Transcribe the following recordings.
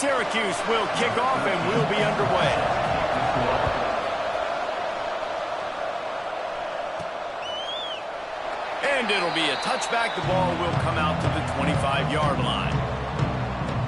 Syracuse will kick off and we'll be underway. And it'll be a touchback. The ball will come out to the 25-yard line.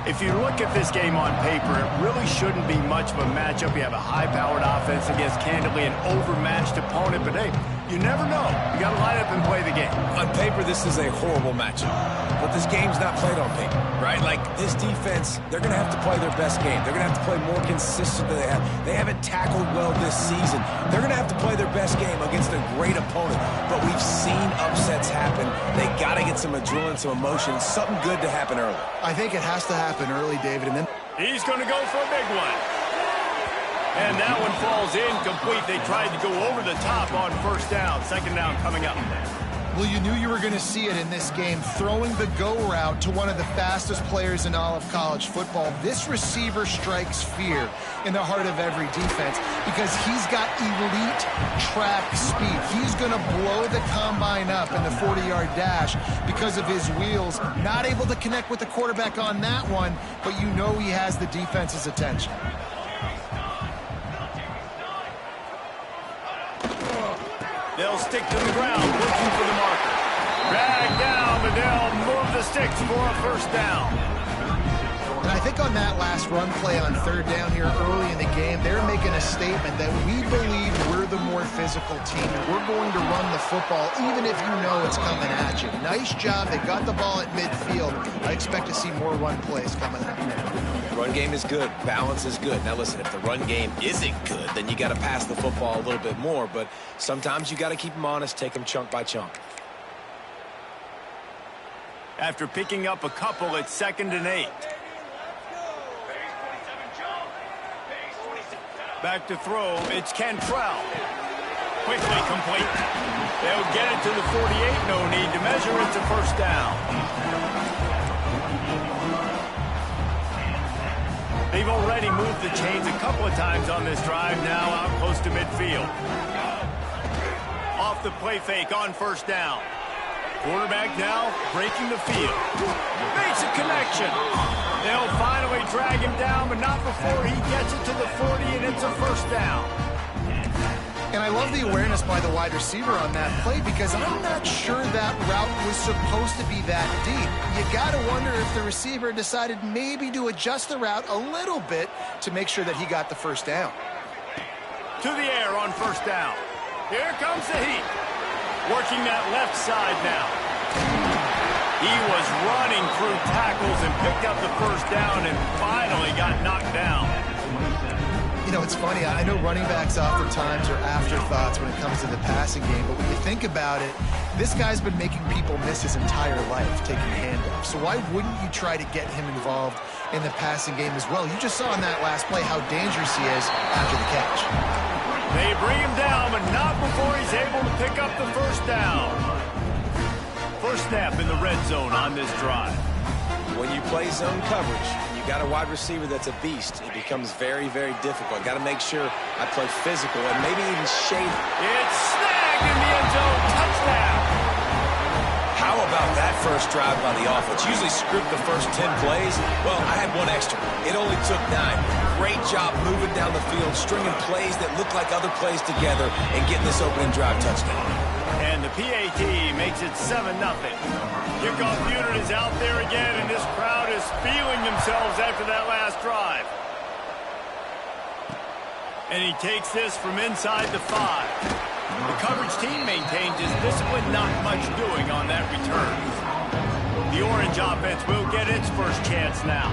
If you look at this game on paper, it really shouldn't be much of a matchup. You have a high-powered offense against, candidly, an overmatched opponent. But, hey, you never know. You got to line up and play the game. On paper, this is a horrible matchup. But this game's not played on paper, right? Like, this defense, they're going to have to play their best game. They're going to have to play more consistent than they have. They haven't tackled well this season. They're going to have to play their best game against a great opponent. But we've seen upsets happen. They got to get some adrenaline, some emotion, something good to happen early. I think it has to happen early, David, and then he's going to go for a big one. And that one falls incomplete. They tried to go over the top on first down. Second down coming up. Well, you knew you were going to see it in this game, throwing the go route to one of the fastest players in all of college football. This receiver strikes fear in the heart of every defense because he's got elite track speed. He's going to blow the combine up in the 40-yard dash because of his wheels. Not able to connect with the quarterback on that one, but you know he has the defense's attention. They'll stick to the ground, looking for the marker. Drag down, but they'll move the sticks for a first down. And I think on that last run play on third down here early in the game, they're making a statement that we believe we're the more physical team, and we're going to run the football even if you know it's coming at you. Nice job. They got the ball at midfield. I expect to see more run plays coming up. Run game is good. Balance is good. Now, listen, if the run game isn't good, then you got to pass the football a little bit more. But sometimes you got to keep them honest, take them chunk by chunk. After picking up a couple, it's 2nd and 8. Back to throw. It's Cantrell. Quickly complete. They'll get it to the 48. No need to measure. It's a first down. They've already moved the chains a couple of times on this drive, now out close to midfield. Off the play fake on first down. Quarterback now breaking the field. Makes a connection. They'll finally drag him down, but not before he gets it to the 40, and it's a first down. And I love the awareness by the wide receiver on that play because I'm not sure that route was supposed to be that deep. You got to wonder if the receiver decided maybe to adjust the route a little bit to make sure that he got the first down. To the air on first down. Here comes the heat. Working that left side now. He was running through tackles and picked up the first down and finally got knocked down. You know, it's funny. I know running backs oftentimes are afterthoughts when it comes to the passing game, but when you think about it, this guy's been making people miss his entire life taking handoffs. So why wouldn't you try to get him involved in the passing game as well? You just saw in that last play how dangerous he is after the catch. They bring him down, but not before he's able to pick up the first down. First snap in the red zone on this drive. When you play zone coverage, you got a wide receiver that's a beast. It becomes very, very difficult. Got to make sure I play physical and maybe even shade. It's snagged in the end zone. Touchdown. How about that first drive by the offense? Usually script the first 10 plays. Well, I had one extra. It only took 9. Great job moving down the field, stringing plays that look like other plays together, and getting this opening drive touchdown. And the PAT makes it 7-0. Kickoff unit is out there again, and this crowd is feeling themselves after that last drive. And he takes this from inside the 5. The coverage team maintains his discipline, not much doing on that return. The orange offense will get its first chance now.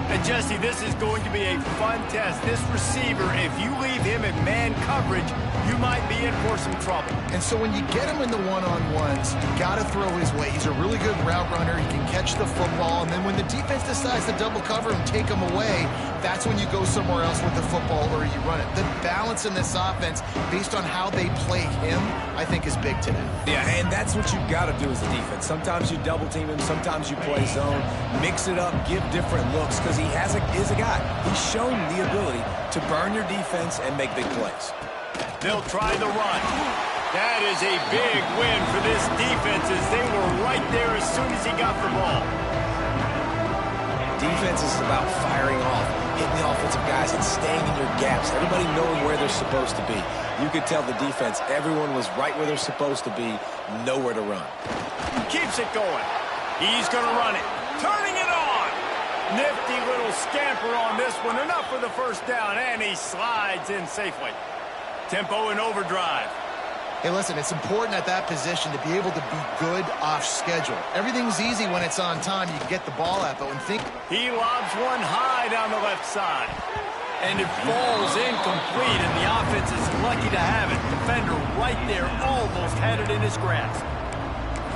And Jesse, this is going to be a fun test. This receiver, if you leave him in man coverage, you might be in for some trouble. And so when you get him in the one-on-ones, you got to throw his way. He's a really good route runner. He can catch the football. And then when the defense decides to double cover him, take him away, that's when you go somewhere else with the football or you run it. The balance in this offense, based on how they play him, I think is big today. Yeah, and that's what you've got to do as a defense. Sometimes you double team him, sometimes you play zone, mix it up, give different looks, because he is a guy. He's shown the ability to burn your defense and make big plays. They'll try the run. That is a big win for this defense as they were right there as soon as he got the ball. Defense is about firing off, hitting the offensive guys, and staying in your gaps. Everybody knowing where they're supposed to be. You could tell the defense, everyone was right where they're supposed to be, nowhere to run. Keeps it going. He's going to run it. Turning it on. Nifty little scamper on this one. Enough for the first down, and he slides in safely. Tempo in overdrive. Hey, listen, it's important at that position to be able to be good off schedule. Everything's easy when it's on time. You can get the ball out, but when he lobs one high down the left side. And it falls incomplete, and the offense is lucky to have it. Defender right there almost had it in his grasp.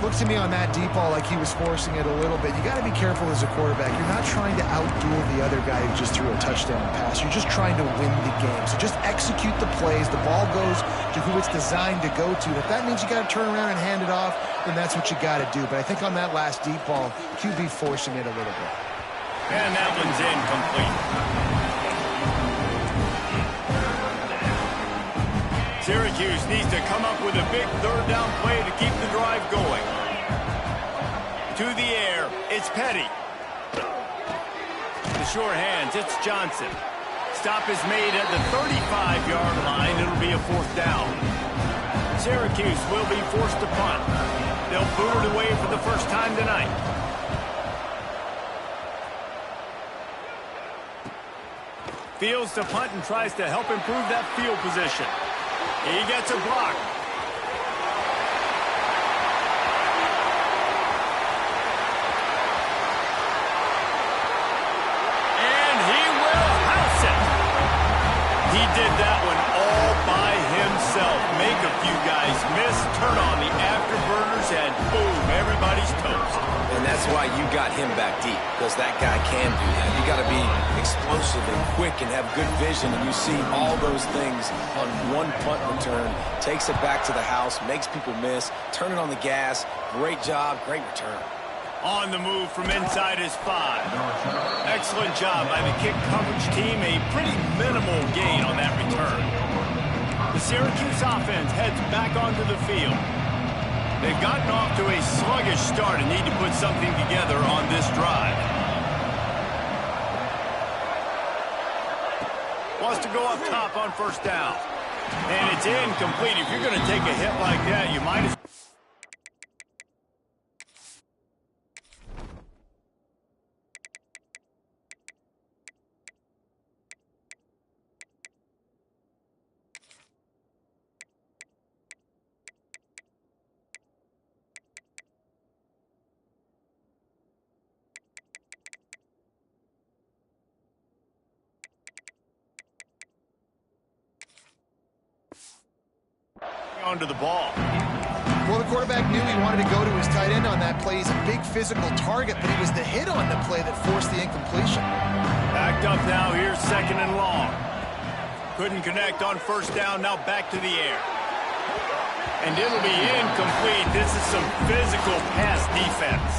Looks to me on that deep ball like he was forcing it a little bit. You got to be careful as a quarterback. You're not trying to outduel the other guy who just threw a touchdown pass. You're just trying to win the game. So just execute the plays. The ball goes to who it's designed to go to. If that means you got to turn around and hand it off, then that's what you got to do. But I think on that last deep ball, QB forcing it a little bit. And that one's incomplete. Syracuse needs to come up with a big third down play to keep the drive going. To the air, it's Petty. The sure hands, it's Johnson. Stop is made at the 35-yard line. It'll be a fourth down. Syracuse will be forced to punt. They'll boot it away for the first time tonight. Fields to punt and tries to help improve that field position. He gets a block. And he will house it. He did that one all by himself. Make a few guys miss, turn on the afterburners, and boom, everybody's toast. And that's why you got him back deep, because that guy can do that. You got to be explosive and quick and have good vision, and you see all those things on one punt return. Takes it back to the house, makes people miss, turning on the gas. Great job, great return. On the move from inside his 5. Excellent job by the kick coverage team. A pretty minimal gain on that return. The Syracuse offense heads back onto the field. They've gotten off to a sluggish start and need to put something together on this drive. Wants to go up top on first down. And it's incomplete. If you're going to take a hit like that, you might as well. Onto the ball. Well, the quarterback knew he wanted to go to his tight end on that play. He's a big physical target, but it was the hit on the play that forced the incompletion. Backed up now. Here's second and long. Couldn't connect on first down. Now back to the air. And it'll be incomplete. This is some physical pass defense.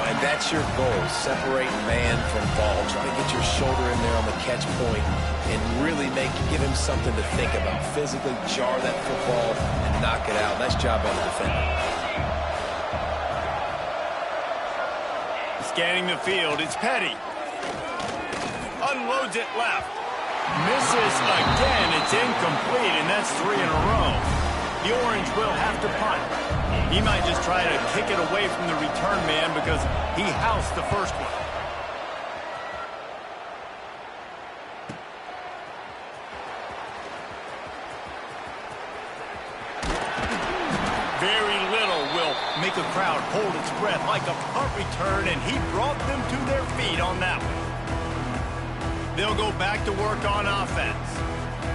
And that's your goal. Separate man from ball. Try to get your shoulder in there on the catch point and really give him something to think about. Physically jar that football and knock it out. Nice job by the defender. Scanning the field, it's Petty. Unloads it left. Misses again. It's incomplete, and that's 3 in a row. The Orange will have to punt. He might just try to kick it away from the return man because he housed the first one. Very little will make a crowd hold its breath like a punt return, and he brought them to their feet on that one. They'll go back to work on offense.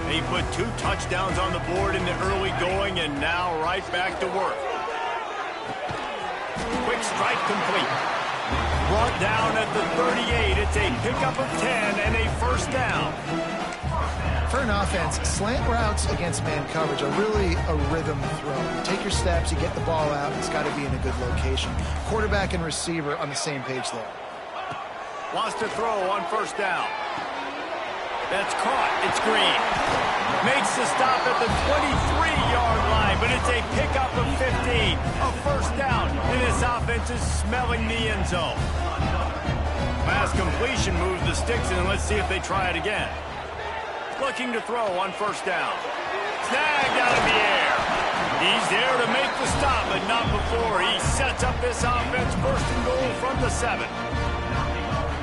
They put 2 touchdowns on the board in the early going, and now right back to work. Quick strike complete. Brought down at the 38. It's a pickup of 10 and a first down. For an offense, slant routes against man coverage are really a rhythm throw. You take your steps, you get the ball out, it's got to be in a good location. Quarterback and receiver on the same page there. Wants to throw on first down. That's caught. It's Green. Makes the stop at the 23-yard line, but it's a pickup of 15. A first down, and this offense is smelling the end zone. Pass completion moves the sticks, and let's see if they try it again. Looking to throw on first down. Snagged out of the air. He's there to make the stop, but not before he sets up this offense first and goal from the 7.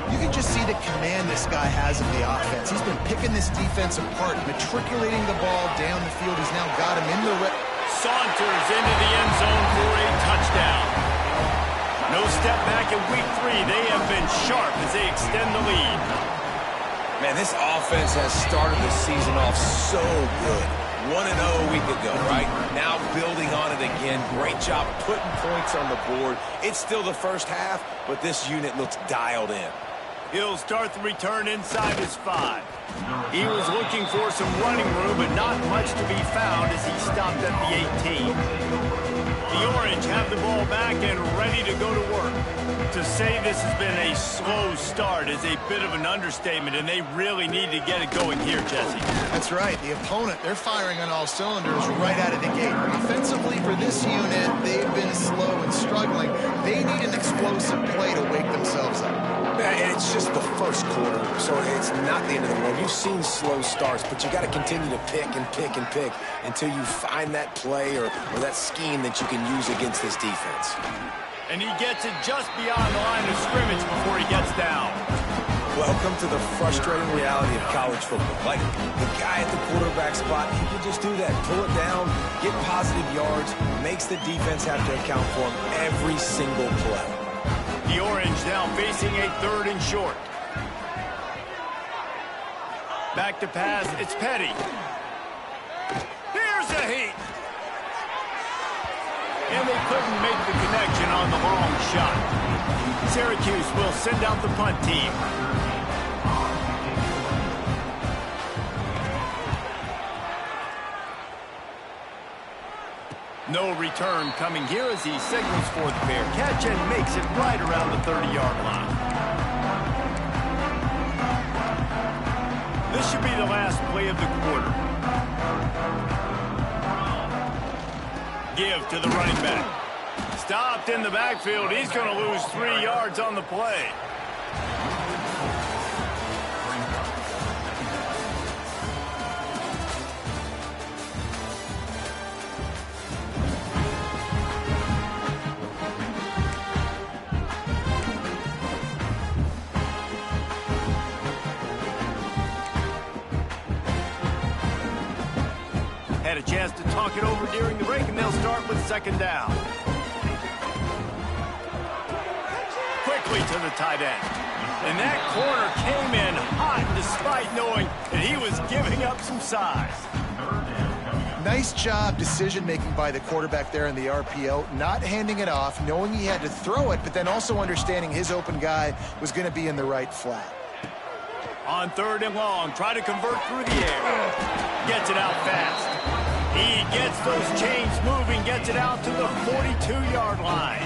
You can just see the command this guy has of the offense. He's been picking this defense apart, matriculating the ball down the field. He's now got him in the saunters into the end zone for a touchdown. No step back in week 3. They have been sharp as they extend the lead. Man, this offense has started the season off so good. 1-0 a week ago, right? Now building on it again. Great job putting points on the board. It's still the first half, but this unit looks dialed in. He'll start the return inside his 5. He was looking for some running room, but not much to be found as he stopped at the 18. The Orange have the ball back and ready to go to work. To say this has been a slow start is a bit of an understatement, and they really need to get it going here, Jesse. That's right. The opponent, they're firing on all cylinders right out of the gate. Offensively, for this unit, they've been slow and struggling. They need an explosive play to wake themselves up. And it's just the first quarter, so it's not the end of the world. You've seen slow starts, but you got to continue to pick and pick and pick until you find that play or that scheme that you can use against this defense. And he gets it just beyond the line of scrimmage before he gets down. Welcome to the frustrating reality of college football. Like, the guy at the quarterback spot, he can just do that. Pull it down, get positive yards, makes the defense have to account for him every single play. The Orange now facing a 3rd and short. Back to pass, it's Petty. Here's the heat. And they couldn't make the connection on the long shot. Syracuse will send out the punt team. No return coming here as he signals for the fair catch and makes it right around the 30-yard line. This should be the last play of the quarter. Give to the running back. Stopped in the backfield. He's going to lose 3 yards on the play. Had a chance to talk it over during the break, and they'll start with 2nd down. Quickly to the tight end. And that corner came in hot despite knowing that he was giving up some size. Nice job decision-making by the quarterback there in the RPO, not handing it off, knowing he had to throw it, but then also understanding his open guy was going to be in the right flat. On 3rd and long, try to convert through the air. Gets it out fast. He gets those chains moving, gets it out to the 42-yard line.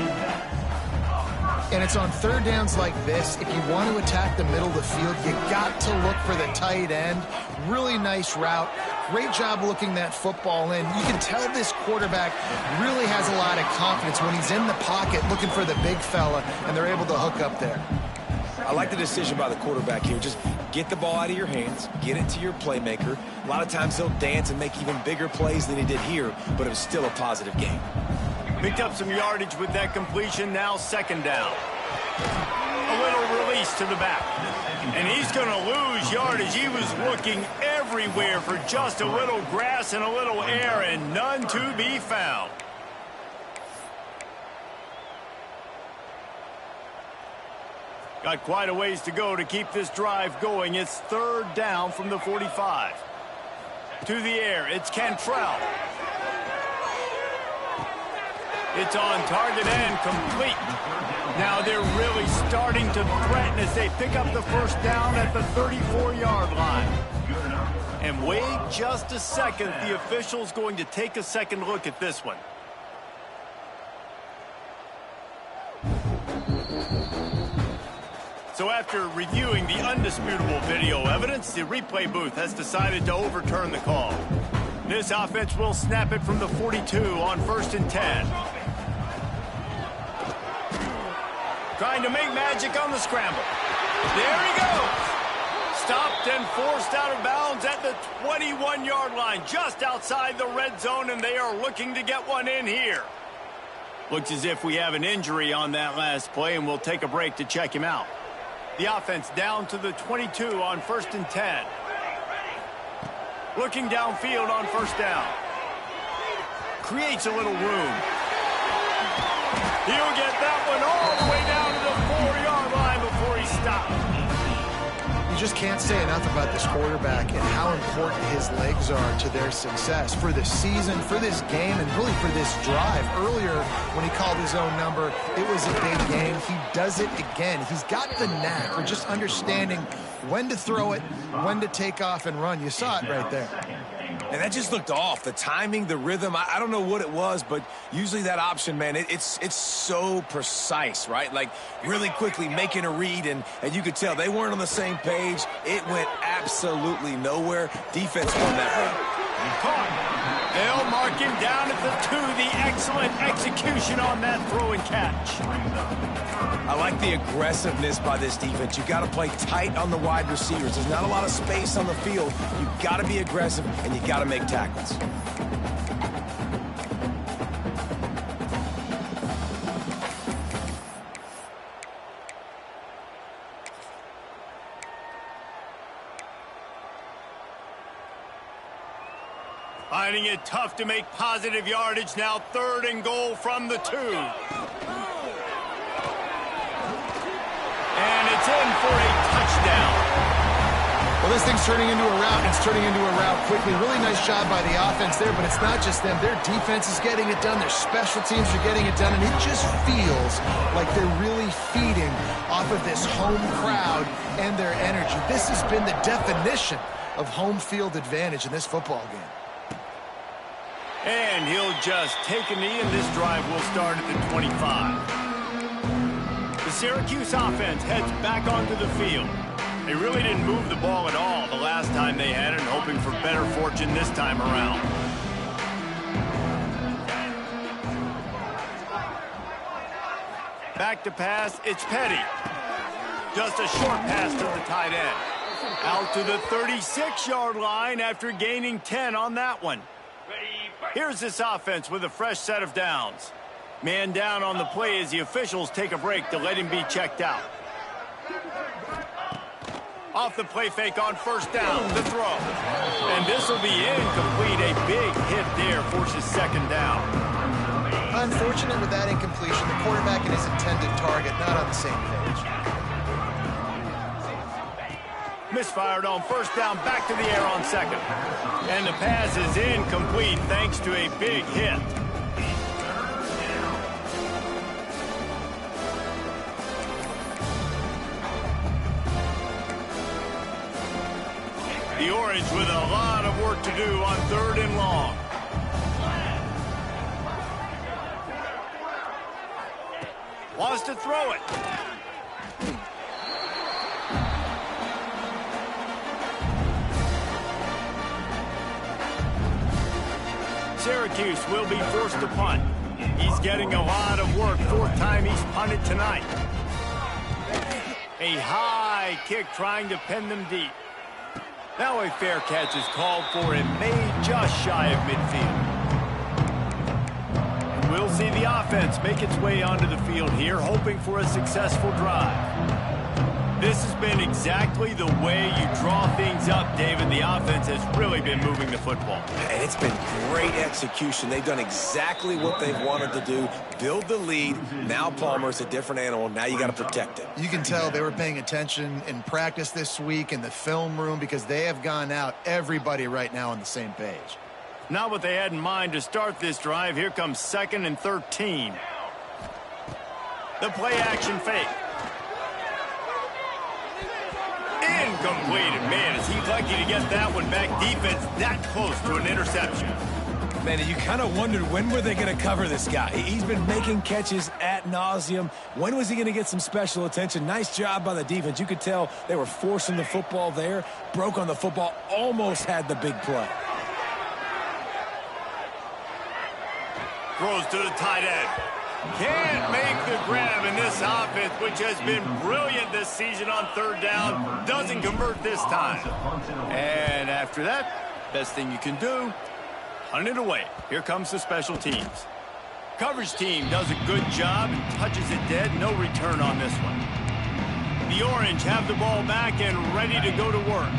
And it's on 3rd downs like this. If you want to attack the middle of the field, you got to look for the tight end. Really nice route. Great job looking that football in. You can tell this quarterback really has a lot of confidence when he's in the pocket looking for the big fella, and they're able to hook up there. I like the decision by the quarterback here. Just get the ball out of your hands, get it to your playmaker. A lot of times he'll dance and make even bigger plays than he did here, but it was still a positive game. Picked up some yardage with that completion, now 2nd down. A little release to the back. And he's going to lose yardage. He was looking everywhere for just a little grass and a little air, and none to be found. Got quite a ways to go to keep this drive going. It's 3rd down from the 45. To the air, it's Cantrell. It's on target and complete. Now they're really starting to threaten as they pick up the 1st down at the 34-yard line. And wait just a second. The official's going to take a second look at this one. So after reviewing the undisputable video evidence, the replay booth has decided to overturn the call. This offense will snap it from the 42 on 1st and 10. Trying to make magic on the scramble. There he goes. Stopped and forced out of bounds at the 21-yard line, just outside the red zone, and they are looking to get one in here. Looks as if we have an injury on that last play, and we'll take a break to check him out. The offense down to the 22 on 1st and 10. Looking downfield on 1st down. Creates a little room. He'll get that one all the way down to the 4-yard line before he stops. You just can't say enough about this quarterback and how important his legs are to their success for the season, for this game, and really for this drive. Earlier, when he called his own number, it was a big game. He does it again. He's got the knack for just understanding when to throw it, when to take off and run. You saw it right there. And that just looked off. The timing, the rhythm, I don't know what it was, but usually that option, man, it's so precise, right? Like really quickly making a read, and you could tell they weren't on the same page. It went absolutely nowhere. Defense won that run. Caught. They'll mark him down at the 2. The excellent execution on that throw and catch. I like the aggressiveness by this defense. You got to play tight on the wide receivers. There's not a lot of space on the field. You got to be aggressive, and you got to make tackles. Finding it tough to make positive yardage now. 3rd and goal from the 2. And it's in for a touchdown. Well, this thing's turning into a route, and it's turning into a route quickly. Really nice job by the offense there, but it's not just them. Their defense is getting it done. Their special teams are getting it done, and it just feels like they're really feeding off of this home crowd and their energy. This has been the definition of home field advantage in this football game. And he'll just take a knee, and this drive will start at the 25. The Syracuse offense heads back onto the field. They really didn't move the ball at all the last time they had it, hoping for better fortune this time around. Back to pass, it's Petty. Just a short pass to the tight end. Out to the 36-yard line after gaining 10 on that one. Here's this offense with a fresh set of downs. Man down on the play as the officials take a break to let him be checked out. Off the play fake on 1st down, the throw. And this will be incomplete. A big hit there forces 2nd down. Unfortunate with that incompletion. The quarterback and his intended target not on the same page. Misfired on 1st down, back to the air on 2nd. And the pass is incomplete thanks to a big hit. The Orange with a lot of work to do on 3rd and long. Wants to throw it. Syracuse will be forced to punt. He's getting a lot of work. 4th time he's punted tonight. A high kick trying to pin them deep. Now a fair catch is called for and made just shy of midfield. And we'll see the offense make its way onto the field here, hoping for a successful drive. This has been exactly the way you draw things up, David. The offense has really been moving the football. And it's been great execution. They've done exactly what they've wanted to do. Build the lead. Now Palmer's a different animal. Now you got to protect it. You can tell they were paying attention in practice this week in the film room because they have gone out, everybody right now on the same page. Not what they had in mind to start this drive. Here comes 2nd and 13. The play action fake. Incomplete. And man, is he lucky to get that one back. Defense that close to an interception. Man, you kind of wondered when were they going to cover this guy. He's been making catches ad nauseum. When was he going to get some special attention? Nice job by the defense. You could tell they were forcing the football there. Broke on the football. Almost had the big play. Throws to the tight end. Can't make the grab, and this offense, which has been brilliant this season on third down, doesn't convert this time. And after that, best thing you can do, hunt it away. Here comes the special teams. Coverage team does a good job and touches it dead. No return on this one. The Orange have the ball back and ready to go to work.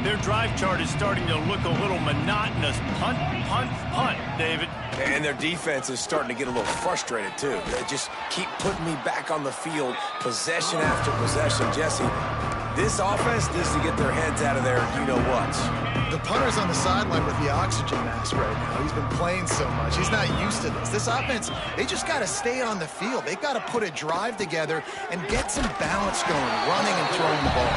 Their drive chart is starting to look a little monotonous. Punt, punt, punt, David. And their defense is starting to get a little frustrated, too. They just keep putting me back on the field, possession after possession. Jesse, this offense needs to get their heads out of there, you-know-what. The punter's on the sideline with the oxygen mask right now. He's been playing so much. He's not used to this. This offense, they just got to stay on the field. They got to put a drive together and get some balance going, running and throwing the ball.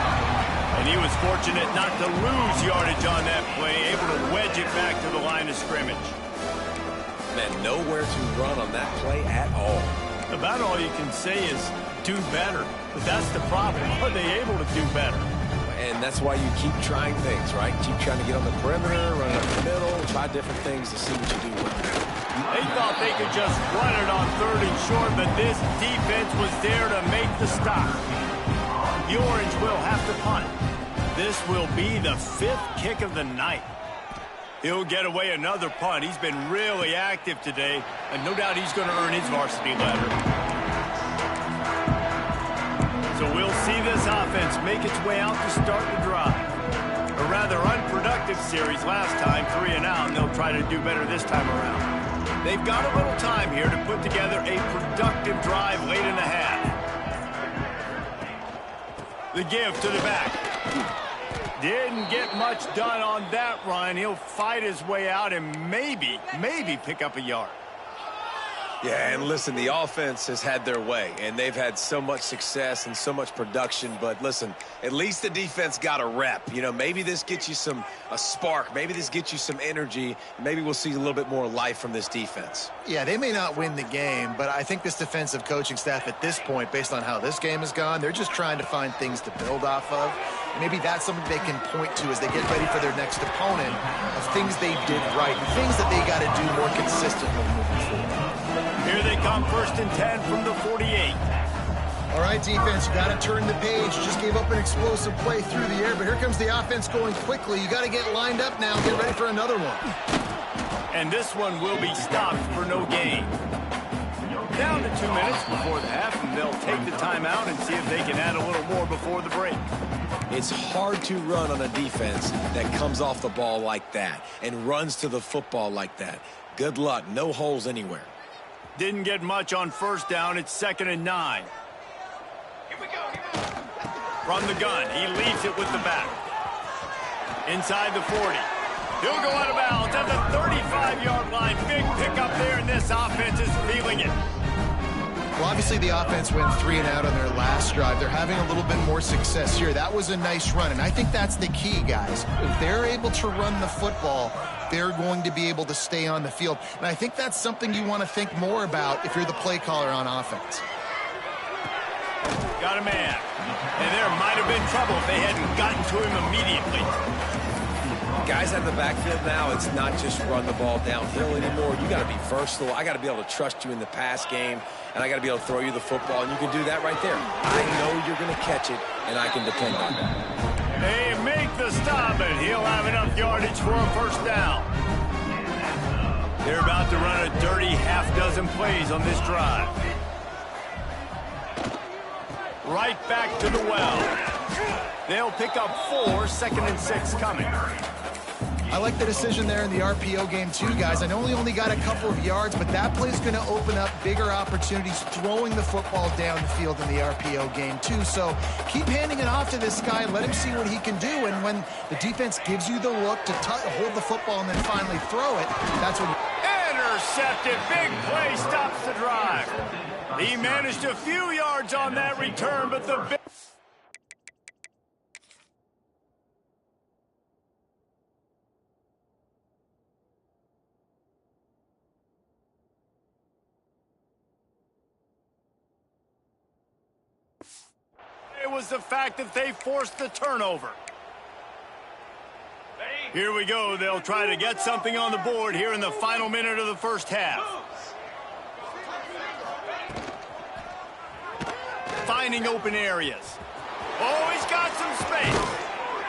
And he was fortunate not to lose yardage on that play, able to wedge it back to the line of scrimmage. Man, nowhere to run on that play at all. About all you can say is do better. But that's the problem. Are they able to do better? And that's why you keep trying things, right? Keep trying to get on the perimeter, run up the middle, try different things to see what you do with it. They thought they could just run it on third and short, but this defense was there to make the stop. The Orange will have to punt. This will be the 5th kick of the night. He'll get away another punt. He's been really active today, and no doubt he's going to earn his varsity ladder. So we'll see this offense make its way out to start the drive. A rather unproductive series last time, 3 and out, and they'll try to do better this time around. They've got a little time here to put together a productive drive late in the half. The give to the back. Didn't get much done on that run. He'll fight his way out and maybe pick up a yard. Yeah, and listen, the offense has had their way, and they've had so much success and so much production. But listen, at least the defense got a rep. You know, maybe this gets you a spark. Maybe this gets you some energy. Maybe we'll see a little bit more life from this defense. Yeah, they may not win the game, but I think this defensive coaching staff at this point, based on how this game has gone, they're just trying to find things to build off of. Maybe that's something they can point to as they get ready for their next opponent of things they did right and things that they got to do more consistently moving forward. Here they come, 1st and 10 from the 48. All right, defense, you got to turn the page. You just gave up an explosive play through the air, but here comes the offense going quickly. You got to get lined up now. Get ready for another one. And this one will be stopped for no gain. Down to 2 minutes before the half, and they'll take the timeout and see if they can add a little more before the break. It's hard to run on a defense that comes off the ball like that and runs to the football like that. Good luck. No holes anywhere. Didn't get much on 1st down. It's 2nd and 9. Here we go. From the gun, he leads it with the back. Inside the 40. He'll go out of bounds at the 35-yard line. Big pickup there, and this offense is feeling it. Well, obviously the offense went 3 and out on their last drive. They're having a little bit more success here. That was a nice run, and I think that's the key, guys. If they're able to run the football, they're going to be able to stay on the field. And I think that's something you want to think more about if you're the play caller on offense. Got a man. And there might have been trouble if they hadn't gotten to him immediately. Guys out of the backfield now, it's not just run the ball downhill anymore. You got to be versatile. I got to be able to trust you in the pass game, and I got to be able to throw you the football, and you can do that right there. I know you're going to catch it, and I can depend on that. They make the stop, and he'll have enough yardage for a 1st down. They're about to run a dirty half-dozen plays on this drive. Right back to the well. They'll pick up 4, 2nd and 6 coming. I like the decision there in the RPO game too, guys. I know he only got a couple of yards, but that play's going to open up bigger opportunities throwing the football down the field in the RPO game too. So keep handing it off to this guy. Let him see what he can do. And when the defense gives you the look to hold the football and then finally throw it, that's when... Intercepted. Big play stops the drive. He managed a few yards on that return, but the... It was the fact that they forced the turnover. Here we go. They'll try to get something on the board here in the final minute of the 1st half. finding open areas. Oh, he's got some space.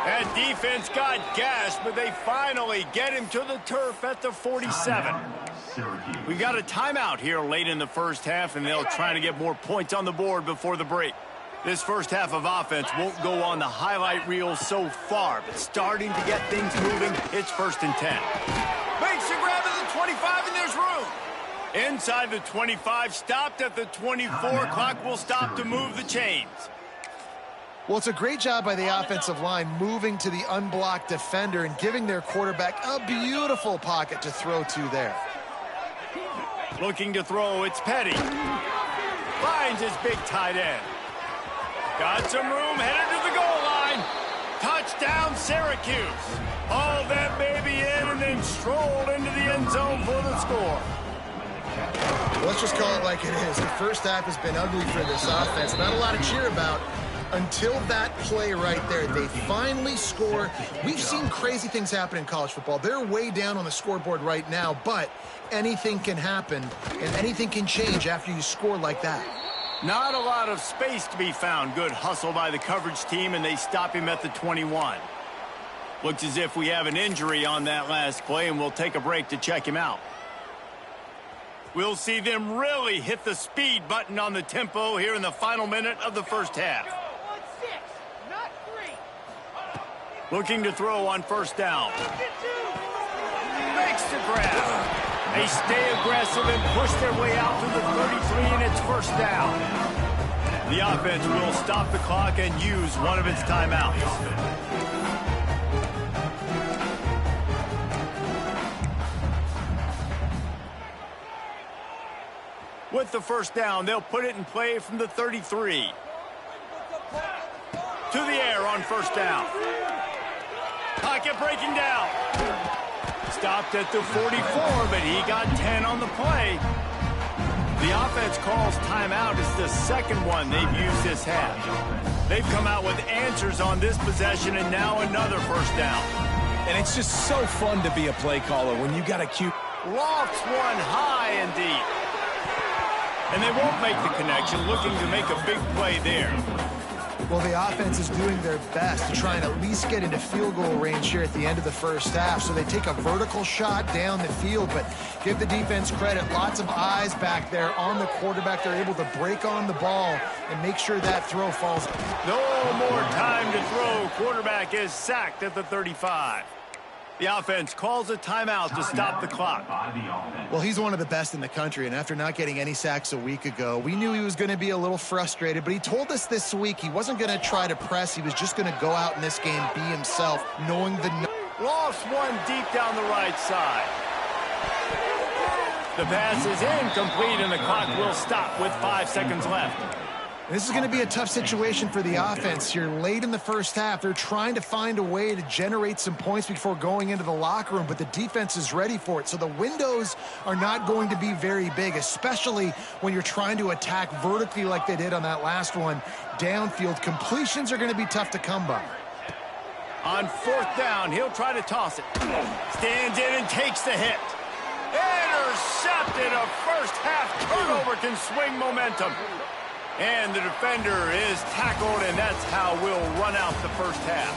That defense got gashed, but they finally get him to the turf at the 47. We've got a timeout here late in the first half, and they'll try to get more points on the board before the break. This first half of offense won't go on the highlight reel so far, but starting to get things moving, it's 1st and 10. Makes a grab at the 25, and there's room. Inside the 25, stopped at the 24. Clock will stop to move the chains. Well, it's a great job by the offensive line moving to the unblocked defender and giving their quarterback a beautiful pocket to throw to there. Looking to throw, it's Petty. Finds his big tight end. Got some room, headed to the goal line. Touchdown, Syracuse. Hauled that baby in and then strolled into the end zone for the score. Let's just call it like it is. The first half has been ugly for this offense. Not a lot to cheer about until that play right there. They finally score. We've seen crazy things happen in college football. They're way down on the scoreboard right now, but anything can happen, and anything can change after you score like that. Not a lot of space to be found. Good hustle by the coverage team, and they stop him at the 21. Looks as if we have an injury on that last play, and we'll take a break to check him out. We'll see them really hit the speed button on the tempo here in the final minute of the first half. Looking to throw on 1st down. Makes the grab. They stay aggressive and push their way out to the 33, and it's 1st down. The offense will stop the clock and use one of its timeouts. With the 1st down, they'll put it in play from the 33. To the air on 1st down. Pocket breaking down. Stopped at the 44, but he got 10 on the play. The offense calls timeout. It's the second one they've used this half. They've come out with answers on this possession, and now another 1st down. And it's just so fun to be a play caller when you got a cute... Lofts one high and deep. And they won't make the connection, looking to make a big play there. Well, the offense is doing their best to try and at least get into field goal range here at the end of the first half. So they take a vertical shot down the field, but give the defense credit. Lots of eyes back there on the quarterback. They're able to break on the ball and make sure that throw falls. No more time to throw. Quarterback is sacked at the 35. The offense calls a timeout to stop the clock. Well, he's one of the best in the country, and after not getting any sacks a week ago, we knew he was going to be a little frustrated, but he told us this week he wasn't going to try to press. He was just going to go out in this game, be himself, knowing the... Lost one deep down the right side. The pass is incomplete, and the clock will stop with 5 seconds left. This is going to be a tough situation for the offense here. Late in the first half, they're trying to find a way to generate some points before going into the locker room, but the defense is ready for it. So the windows are not going to be very big, especially when you're trying to attack vertically like they did on that last one. Downfield completions are going to be tough to come by. On 4th down, he'll try to toss it. Stands in and takes the hit. Intercepted. A first half turnover can swing momentum. And the defender is tackled, and that's how we'll run out the first half.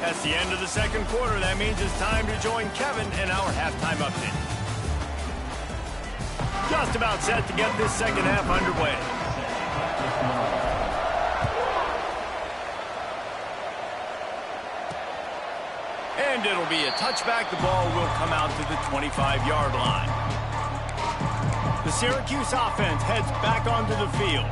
That's the end of the second quarter. That means it's time to join Kevin in our halftime update. Just about set to get this second half underway. And it'll be a touchback. The ball will come out to the 25-yard line. The Syracuse offense heads back onto the field.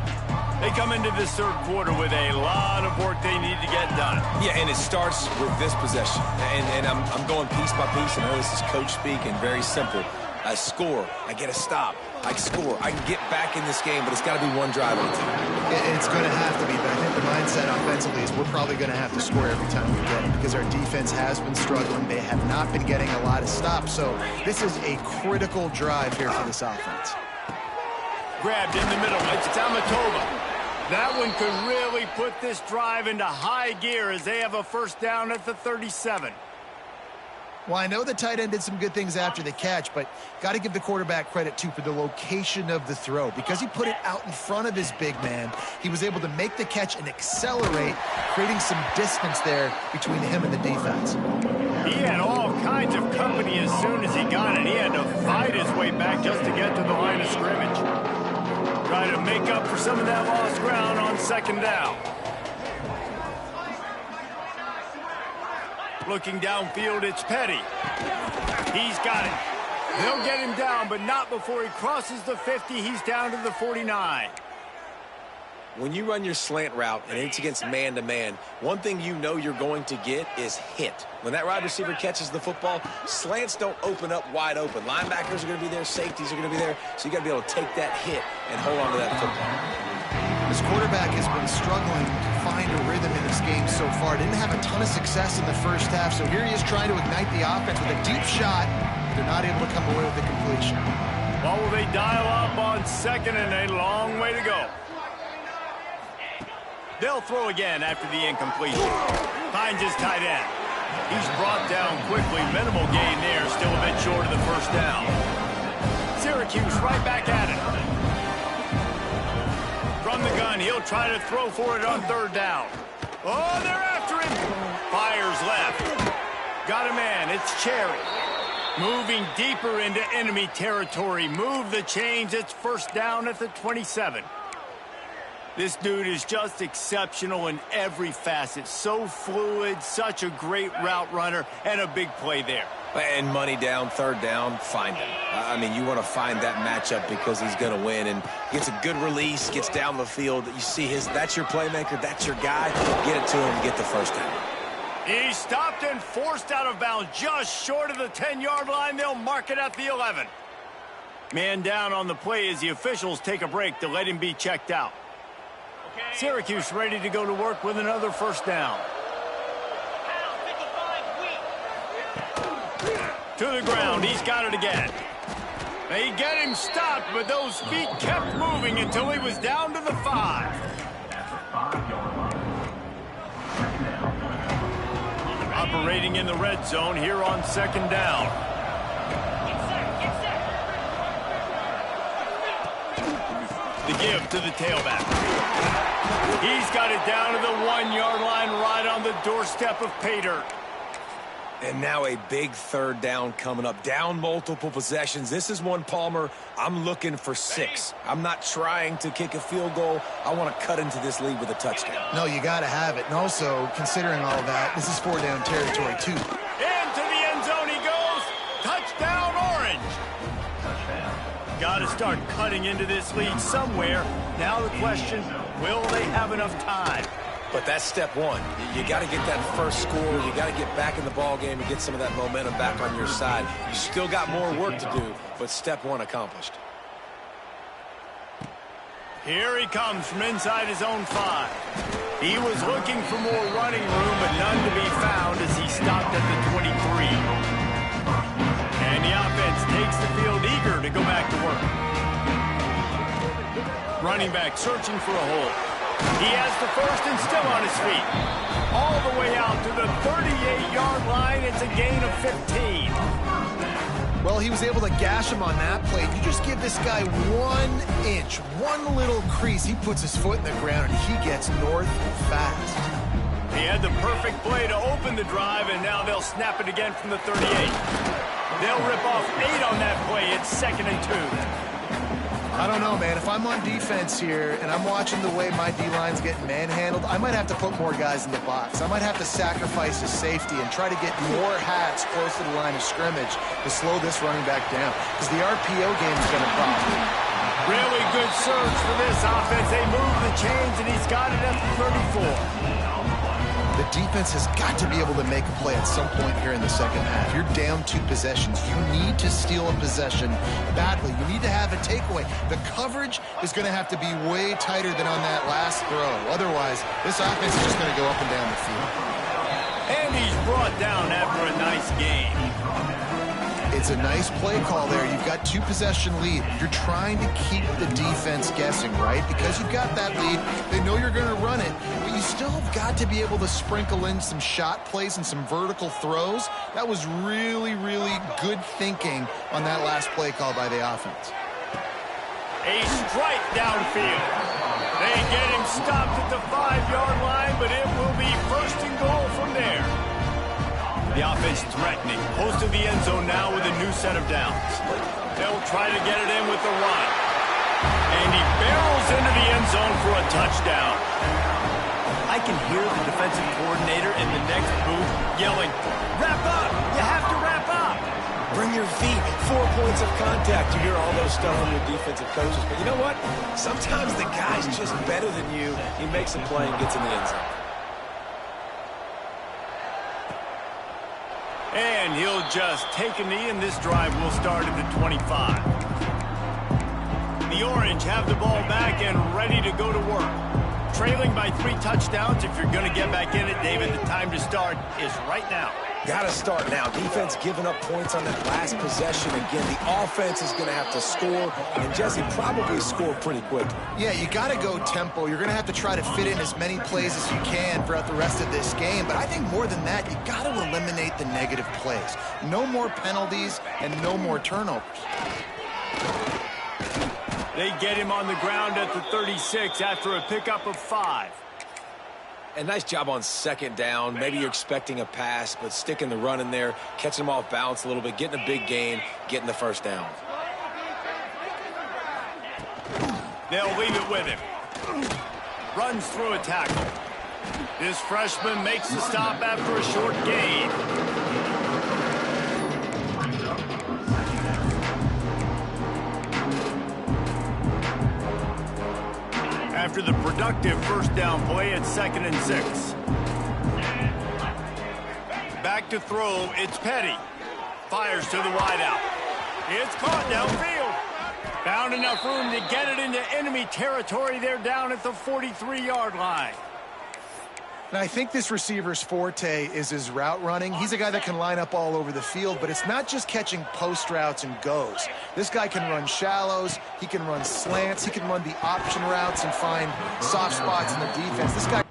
They come into this third quarter with a lot of work they need to get done. Yeah, and it starts with this possession. And I'm going piece by piece. I know this is coach speak and very simple. I score. I get a stop. I score. I can get back in this game, but it's got to be one drive at a time. It's going to have to be, but I think the mindset offensively is we're probably going to have to score every time we get it because our defense has been struggling. They have not been getting a lot of stops, so this is a critical drive here for this offense. Grabbed in the middle. It's Tamatova. That one could really put this drive into high gear as they have a first down at the 37. Well, I know the tight end did some good things after the catch, but got to give the quarterback credit, too, for the location of the throw. Because he put it out in front of his big man, he was able to make the catch and accelerate, creating some distance there between him and the defense. He had all kinds of company as soon as he got it. He had to fight his way back just to get to the line of scrimmage. Try to make up for some of that lost ground on second down. Looking downfield, it's Petty. He's got it. They'll get him down, but not before he crosses the 50. He's down to the 49. When you run your slant route and it's against man-to-man, one thing you know you're going to get is hit. When that wide receiver catches the football, slants don't open up wide open. Linebackers are going to be there, safeties are going to be there, so you got to be able to take that hit and hold on to that football. This quarterback has been struggling to find a rhythm in this game so far. Didn't have a ton of success in the first half, so here he is trying to ignite the offense with a deep shot. They're not able to come away with the completion. Well, will they dial up on second and a long way to go? They'll throw again after the incompletion. Finds his tight end. He's brought down quickly. Minimal gain there. Still a bit short of the first down. Syracuse right back at it. From the gun, he'll try to throw for it on third down. Oh, they're after him. Fires left. Got a man. It's Cherry. Moving deeper into enemy territory. Move the chains. It's first down at the 27. This dude is just exceptional in every facet. So fluid, such a great route runner, and a big play there. And money down, third down, find him. I mean, you want to find that matchup because he's going to win. And gets a good release, gets down the field. You see that's your playmaker, that's your guy. Get it to him, get the first down. He stopped and forced out of bounds just short of the 10-yard line. They'll mark it at the 11. Man down on the play as the officials take a break to let him be checked out. Syracuse ready to go to work with another first down. To the ground, he's got it again. They get him stopped, but those feet kept moving until he was down to the 5. Operating in the red zone here on second down. The give to the tailback. He's got it down to the 1-yard line right on the doorstep of pay dirt. And now a big third down coming up. Down multiple possessions. This is one, Palmer, I'm looking for 6. I'm not trying to kick a field goal. I want to cut into this lead with a touchdown. No, you got to have it. And also, considering all that, this is 4-down territory, too. Into the end zone he goes. Touchdown, Orange. Got to start cutting into this lead somewhere. Now the question, will they have enough time? But that's step one. You got to get that first score. You got to get back in the ball game and get some of that momentum back on your side. You still got more work to do, but step one accomplished. Here he comes from inside his own 5. He was looking for more running room, but none to be found as he stopped at the 23. And the offense takes the field eager to go back to work. Running back searching for a hole. He has the first and still on his feet. All the way out to the 38-yard line. It's a gain of 15. Well, he was able to gash him on that play. You just give this guy 1 inch, one little crease. He puts his foot in the ground, and he gets north fast. He had the perfect play to open the drive, and now they'll snap it again from the 38. They'll rip off 8 on that play. It's 2nd and 2. I don't know, man. If I'm on defense here and I'm watching the way my D-line's getting manhandled, I might have to put more guys in the box. I might have to sacrifice his safety and try to get more hats close to the line of scrimmage to slow this running back down, because the RPO game has been a problem. Really good surge for this offense. They move the chains, and he's got it at the 34. The defense has got to be able to make a play at some point here in the second half. You're down 2 possessions. You need to steal a possession badly. You need to have a takeaway. The coverage is going to have to be way tighter than on that last throw. Otherwise, this offense is just going to go up and down the field. And he's brought down after a nice game. It's It's a nice play call there. You've got 2-possession lead. You're trying to keep the defense guessing, right? Because you've got that lead, they know you're going to run it, but you still have got to be able to sprinkle in some shot plays and some vertical throws. That was really, really good thinking on that last play call by the offense. A strike downfield. They get him stopped at the 5-yard line, but it will be 1st and goal from there. The offense threatening, close to the end zone now with a new set of downs. They'll try to get it in with the run. And he barrels into the end zone for a touchdown. I can hear the defensive coordinator in the next booth yelling, "Wrap up! You have to wrap up!" Bring your feet, 4 points of contact. You hear all those stuff from your defensive coaches. But you know what? Sometimes the guy's just better than you. He makes a play and gets in the end zone. And he'll just take a knee, and this drive will start at the 25. The Orange have the ball back and ready to go to work. Trailing by 3 touchdowns. If you're going to get back in it, David, the time to start is right now. Got to start now. Defense giving up points on that last possession. Again, the offense is going to have to score, and Jesse probably score pretty quickly. Yeah, you got to go tempo. You're going to have to try to fit in as many plays as you can throughout the rest of this game. But I think more than that, you got to eliminate the negative plays. No more penalties and no more turnovers. They get him on the ground at the 36 after a pickup of 5. And nice job on 2nd down. Maybe you're expecting a pass, but sticking the run in there, catching them off balance a little bit, getting a big gain, getting the 1st down. They'll leave it with him. Runs through a tackle. This freshman makes the stop after a short gain. After the productive 1st down play, it's 2nd and 6. Back to throw, it's Petty. Fires to the wideout. It's caught downfield. Found enough room to get it into enemy territory. They're down at the 43-yard line. And I think this receiver's forte is his route running. He's a guy that can line up all over the field, but it's not just catching post routes and goes. This guy can run shallows, he can run slants, he can run the option routes and find soft spots in the defense. This guy...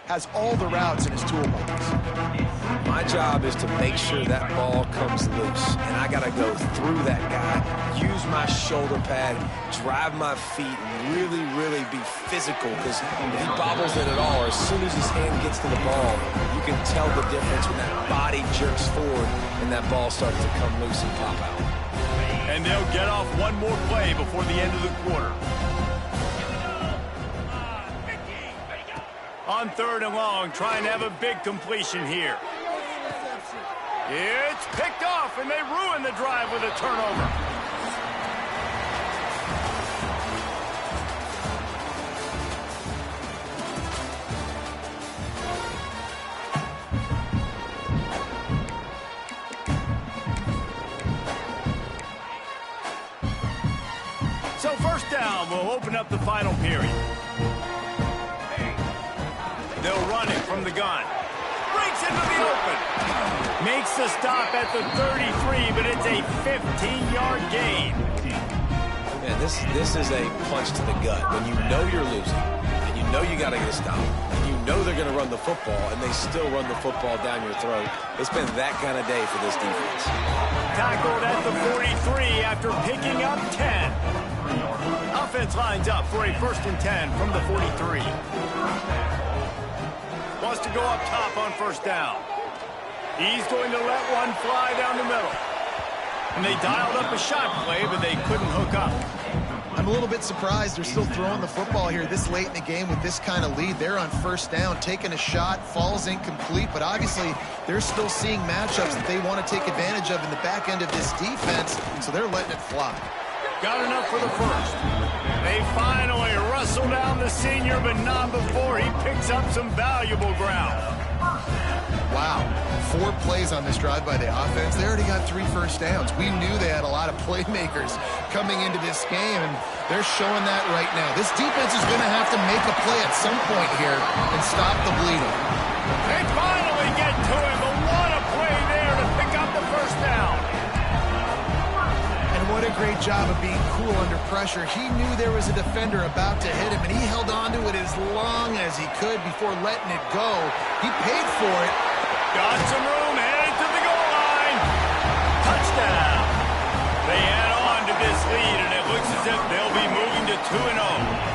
has all the routes in his toolbox. My job is to make sure that ball comes loose, and I got to go through that guy, use my shoulder pad, drive my feet, and really, really be physical, because if he bobbles it at all, or as soon as his hand gets to the ball, you can tell the difference when that body jerks forward and that ball starts to come loose and pop out. And they'll get off one more play before the end of the quarter. On 3rd and long, trying to have a big completion here. It's picked off, and they ruin the drive with a turnover. So 1st down will open up the final period. They'll run it from the gun. Breaks into the open. Makes the stop at the 33, but it's a 15-yard gain. Man, this is a punch to the gut. When you know you're losing, and you know you got to get a stop, and you know they're going to run the football, and they still run the football down your throat. It's been that kind of day for this defense. Tackled at the 43 after picking up 10. Offense lines up for a 1st and 10 from the 43. Wants to go up top on 1st down. He's going to let one fly down the middle. And they dialed up a shot play, but they couldn't hook up. I'm a little bit surprised they're still throwing the football here this late in the game with this kind of lead. They're on 1st down, taking a shot, falls incomplete, but obviously they're still seeing matchups that they want to take advantage of in the back end of this defense, so they're letting it fly. Got enough for the first. They finally wrestle down the senior, but not before he picks up some valuable ground. Wow. 4 plays on this drive by the offense. They already got 3 first downs. We knew they had a lot of playmakers coming into this game, and they're showing that right now. This defense is going to have to make a play at some point here and stop the bleeding. They finally get to him, but what a play there to pick up the first down. And what a great job of being cool under pressure. He knew there was a defender about to hit him, and he held on to it as long as he could before letting it go. He paid for it. Got some room, headed to the goal line. Touchdown. They add on to this lead, and it looks as if they'll be moving to 2-0.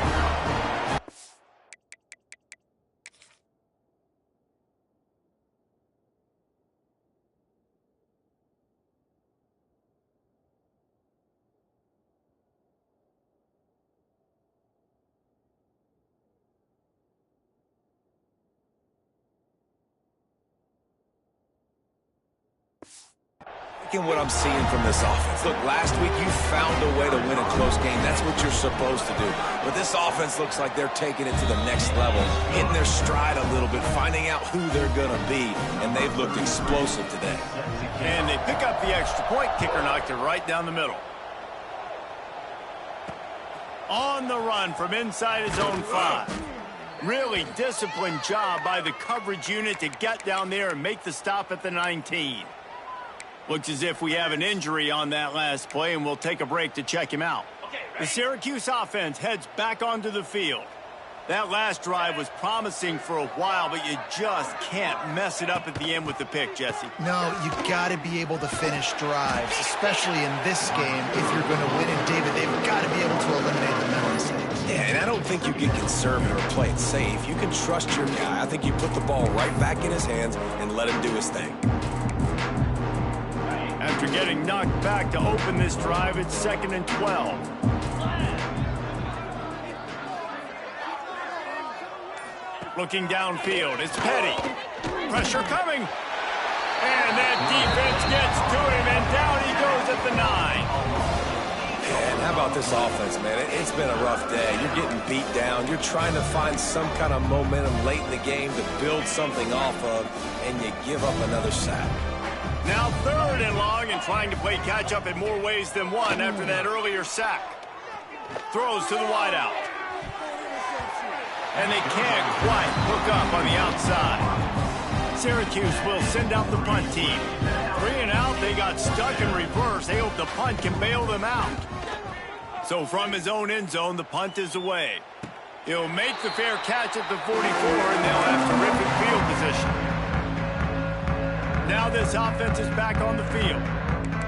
What I'm seeing from this offense. Look, last week you found a way to win a close game. That's what you're supposed to do. But this offense looks like they're taking it to the next level, hitting their stride a little bit, finding out who they're going to be, and they've looked explosive today. And they pick up the extra point. Kicker knocked it right down the middle. On the run from inside his own 5. Really disciplined job by the coverage unit to get down there and make the stop at the 19. Looks as if we have an injury on that last play, and we'll take a break to check him out. The Syracuse offense heads back onto the field. That last drive was promising for a while, but you just can't mess it up at the end with the pick, Jesse. No, you got to be able to finish drives, especially in this game. If you're going to win it, David, they've got to be able to eliminate the mental mistakes. Yeah, and I don't think you get conservative or play it safe. You can trust your guy. I think you put the ball right back in his hands and let him do his thing. After getting knocked back to open this drive, it's 2nd and 12. Looking downfield, it's Petty. Pressure coming. And that defense gets to him, and down he goes at the 9. And how about this offense, man? It's been a rough day. You're getting beat down. You're trying to find some kind of momentum late in the game to build something off of, and you give up another sack. Now 3rd and long, and trying to play catch-up in more ways than one after that earlier sack. Throws to the wideout. And they can't quite hook up on the outside. Syracuse will send out the punt team. 3 and out, they got stuck in reverse. They hope the punt can bail them out. So from his own end zone, the punt is away. He'll make the fair catch at the 44, and they'll have terrific field position. Now this offense is back on the field.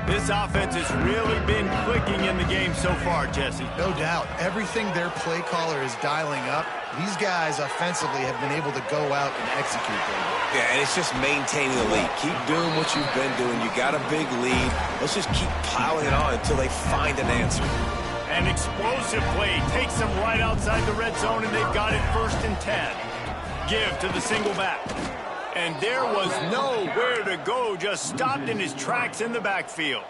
This offense has really been clicking in the game so far, Jesse. No doubt. Everything their play caller is dialing up, these guys offensively have been able to go out and execute them. Yeah, and it's just maintaining the lead. Keep doing what you've been doing. You got a big lead. Let's just keep piling it on until they find an answer. An explosive play takes them right outside the red zone, and they've got it 1st and 10. Give to the single back. And there was nowhere to go, just stopped in his tracks in the backfield.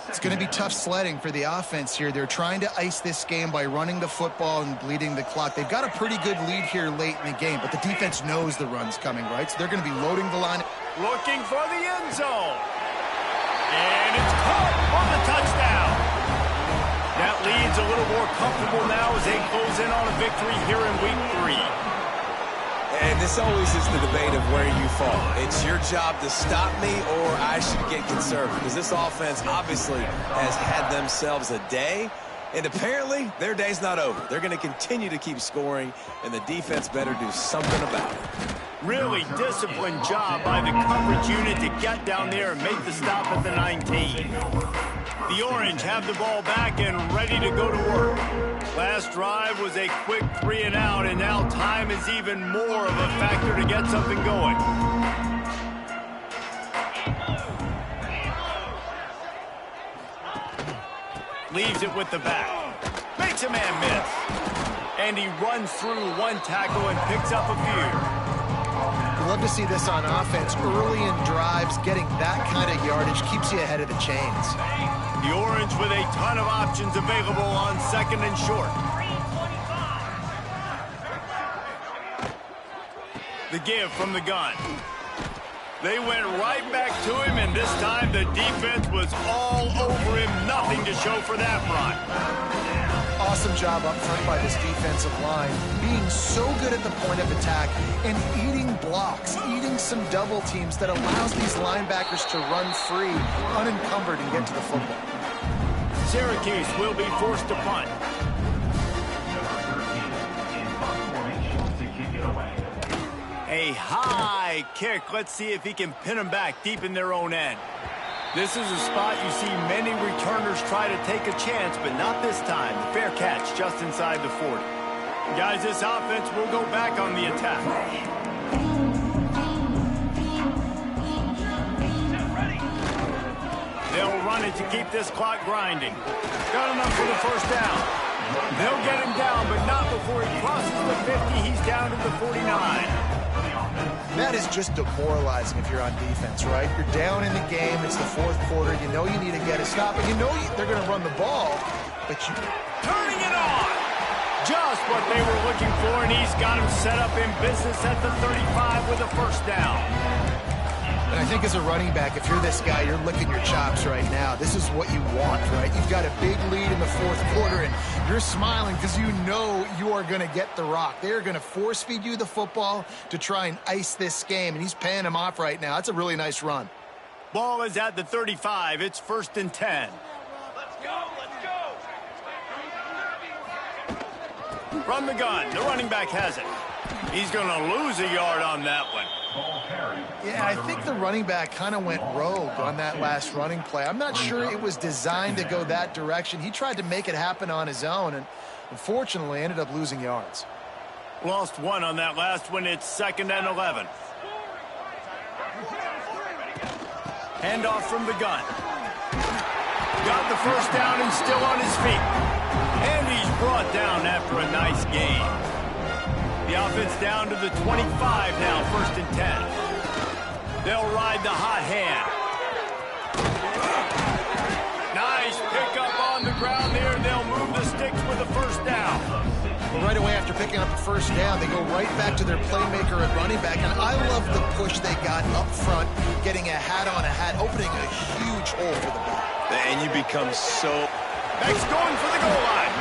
It's going to be tough sledding for the offense here. They're trying to ice this game by running the football and bleeding the clock. They've got a pretty good lead here late in the game, but the defense knows the run's coming, right? So they're going to be loading the line. Looking for the end zone. And it's caught for the touchdown. That lead's a little more comfortable now as they close in on a victory here in week 3. And this always is the debate of where you fall. It's your job to stop me, or I should get conservative. Because this offense obviously has had themselves a day, and apparently their day's not over. They're going to continue to keep scoring, and the defense better do something about it. Really disciplined job by the coverage unit to get down there and make the stop at the 19. The Orange have the ball back and ready to go to work. Last drive was a quick 3 and out, and now time is even more of a factor to get something going. Leaves it with the back. Makes a man miss. And he runs through one tackle and picks up a few. You love to see this on offense. Early in drives, getting that kind of yardage keeps you ahead of the chains. The Orange with a ton of options available on 2nd and short. The give from the gun. They went right back to him, and this time the defense was all over him. Nothing to show for that run. Awesome job up front by this defensive line, being so good at the point of attack and eating blocks, eating some double teams that allows these linebackers to run free, unencumbered, and get to the football. Syracuse will be forced to punt. A high kick. Let's see if he can pin them back deep in their own end. This is a spot you see many returners try to take a chance, but not this time. The fair catch just inside the 40. Guys, this offense will go back on the attack. They'll run it to keep this clock grinding. Got enough for the first down. They'll get him down, but not before he crosses the 50. He's down to the 49. That is just demoralizing if you're on defense, right? You're down in the game. It's the 4th quarter. You know you need to get a stop, and you know they're going to run the ball, but you... Turning it on! Just what they were looking for, and he's got him set up in business at the 35 with a first down. And I think as a running back, if you're this guy, you're licking your chops right now. This is what you want, right? You've got a big lead in the 4th quarter, and you're smiling because you know you are going to get the rock. They're going to force-feed you the football to try and ice this game, and he's paying him off right now. That's a really nice run. Ball is at the 35. It's 1st and 10. Let's go, let's go! From the gun, the running back has it. He's going to lose a yard on that one. Yeah, I think the running back kind of went rogue on that last running play. I'm not sure it was designed to go that direction. He tried to make it happen on his own, and unfortunately ended up losing yards. Lost one on that last one. It's 2nd and 11. Handoff from the gun. Got the first down and still on his feet. And he's brought down after a nice gain. The offense down to the 25 now, 1st and 10. They'll ride the hot hand. Nice pickup on the ground there. They'll move the sticks with the first down. Well, right away after picking up the first down, they go right back to their playmaker at running back. And I love the push they got up front, getting a hat on a hat, opening a huge hole for the ball. And you become so... Next going for the goal line.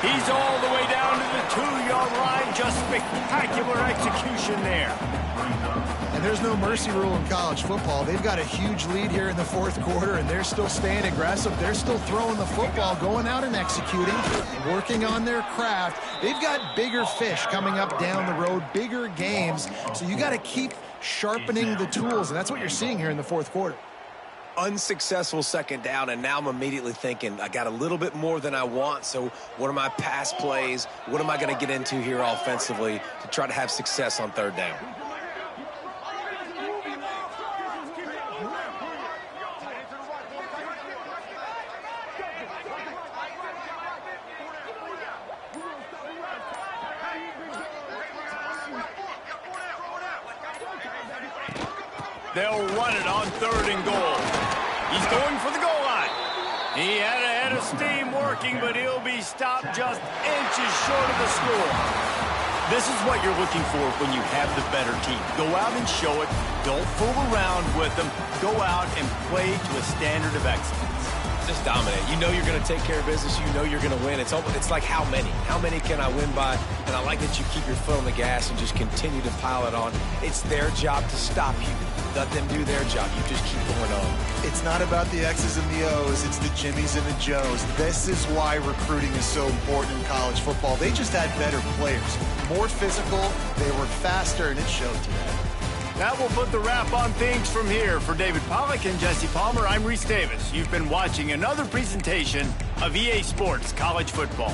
He's all the way down to the 2-yard line. Just spectacular execution there. And there's no mercy rule in college football. They've got a huge lead here in the 4th quarter, and they're still staying aggressive. They're still throwing the football, going out and executing, working on their craft. They've got bigger fish coming up down the road, bigger games. So you got to keep sharpening the tools, and that's what you're seeing here in the 4th quarter. Unsuccessful 2nd down, and now I'm immediately thinking, I got a little bit more than I want, so what are my pass plays? What am I going to get into here offensively to try to have success on 3rd down? They'll run it on 3rd and goal. He's going for the goal line. He had a head of steam working, but he'll be stopped just inches short of the score. This is what you're looking for when you have the better team. Go out and show it. Don't fool around with them. Go out and play to a standard of excellence. Just dominate. You know you're going to take care of business. You know you're going to win. It's like how many? How many can I win by? And I like that you keep your foot on the gas and just continue to pile it on. It's their job to stop you. Let them do their job. You just keep going on. It's not about the X's and the O's. It's the Jimmies and the Joes. This is why recruiting is so important in college football. They just had better players. More physical. They were faster, and it showed today. That will put the wrap on things from here. For David Pollack and Jesse Palmer, I'm Reese Davis. You've been watching another presentation of EA Sports College Football.